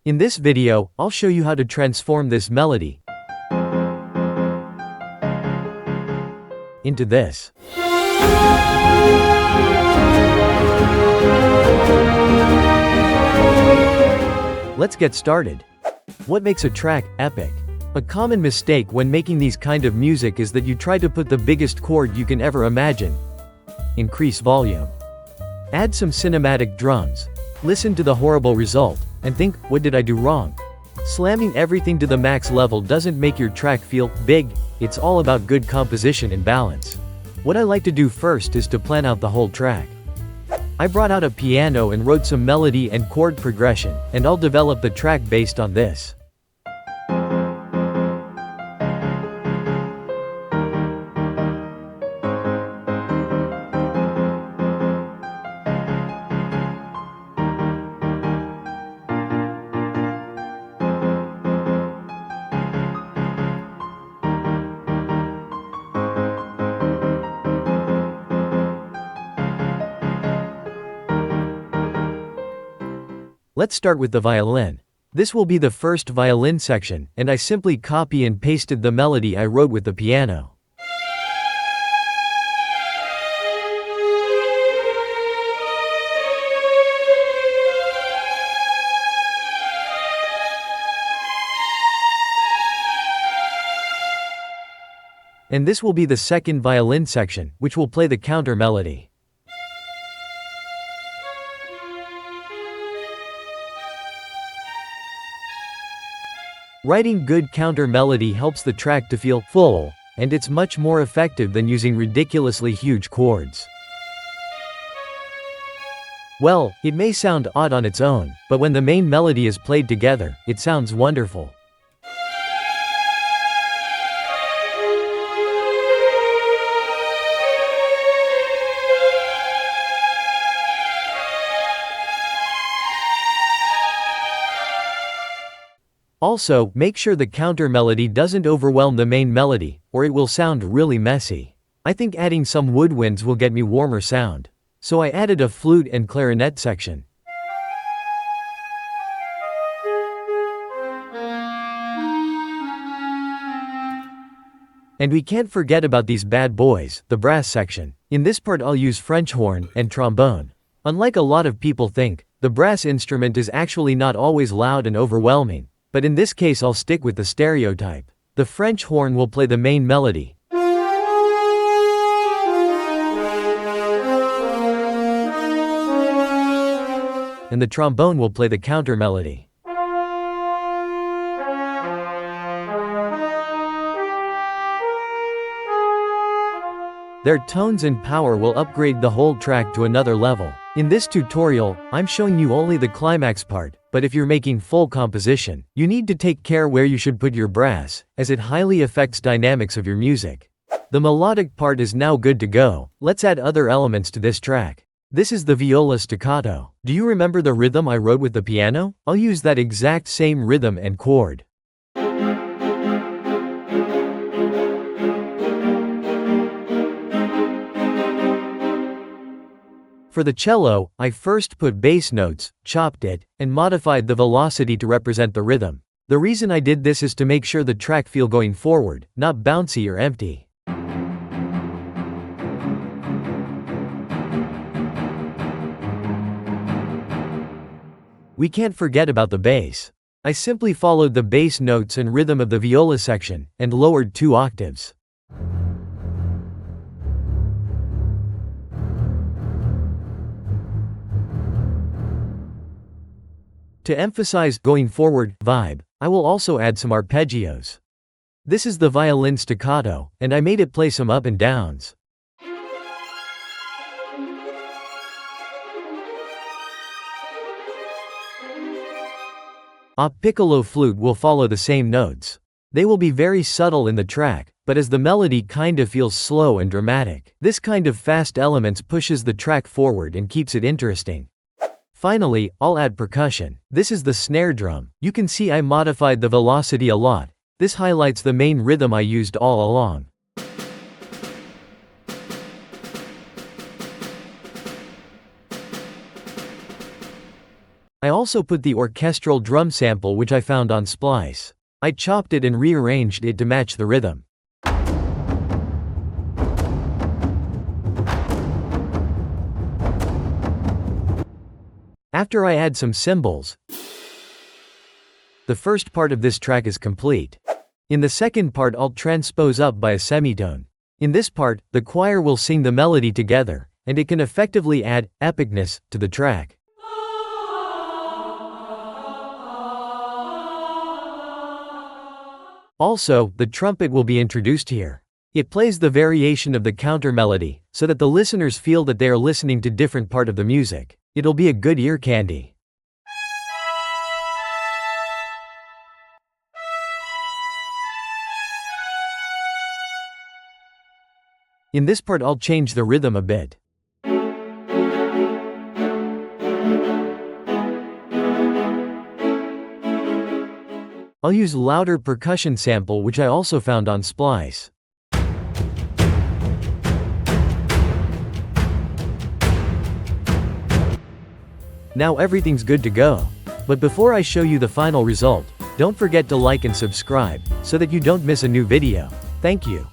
In this video, I'll show you how to transform this melody into this. Let's get started. What makes a track epic? A common mistake when making these kind of music is that you try to put the biggest chord you can ever imagine. Increase volume. Add some cinematic drums. Listen to the horrible result, and think, what did I do wrong? Slamming everything to the max level doesn't make your track feel big, it's all about good composition and balance. What I like to do first is to plan out the whole track. I brought out a piano and wrote some melody and chord progression, and I'll develop the track based on this. Let's start with the violin. This will be the first violin section, and I simply copy and pasted the melody I wrote with the piano. And this will be the second violin section, which will play the counter melody. Writing good counter melody helps the track to feel full, and it's much more effective than using ridiculously huge chords. Well, it may sound odd on its own, but when the main melody is played together, it sounds wonderful. Also, make sure the counter melody doesn't overwhelm the main melody, or it will sound really messy. I think adding some woodwinds will get me warmer sound. So I added a flute and clarinet section. And we can't forget about these bad boys, the brass section. In this part I'll use French horn and trombone. Unlike a lot of people think, the brass instrument is actually not always loud and overwhelming. But in this case I'll stick with the stereotype. The French horn will play the main melody. And the trombone will play the counter melody. Their tones and power will upgrade the whole track to another level. In this tutorial, I'm showing you only the climax part, but if you're making full composition, you need to take care where you should put your brass, as it highly affects dynamics of your music. The melodic part is now good to go. Let's add other elements to this track. This is the viola staccato. Do you remember the rhythm I wrote with the piano? I'll use that exact same rhythm and chord. For the cello, I first put bass notes, chopped it, and modified the velocity to represent the rhythm. The reason I did this is to make sure the track feel going forward, not bouncy or empty. We can't forget about the bass. I simply followed the bass notes and rhythm of the viola section, and lowered 2 octaves. To emphasize going forward vibe, I will also add some arpeggios. This is the violin staccato, and I made it play some up and downs. A piccolo flute will follow the same notes. They will be very subtle in the track, but as the melody kinda feels slow and dramatic. This kind of fast elements pushes the track forward and keeps it interesting. Finally, I'll add percussion. This is the snare drum. You can see I modified the velocity a lot. This highlights the main rhythm I used all along. I also put the orchestral drum sample which I found on Splice. I chopped it and rearranged it to match the rhythm. After I add some cymbals, the first part of this track is complete. In the second part I'll transpose up by a semitone. In this part, the choir will sing the melody together, and it can effectively add epicness to the track. Also, the trumpet will be introduced here. It plays the variation of the counter melody, so that the listeners feel that they are listening to different part of the music. It'll be a good ear candy. In this part I'll change the rhythm a bit. I'll use louder percussion sample which I also found on Splice. Now everything's good to go. But before I show you the final result, don't forget to like and subscribe, so that you don't miss a new video. Thank you.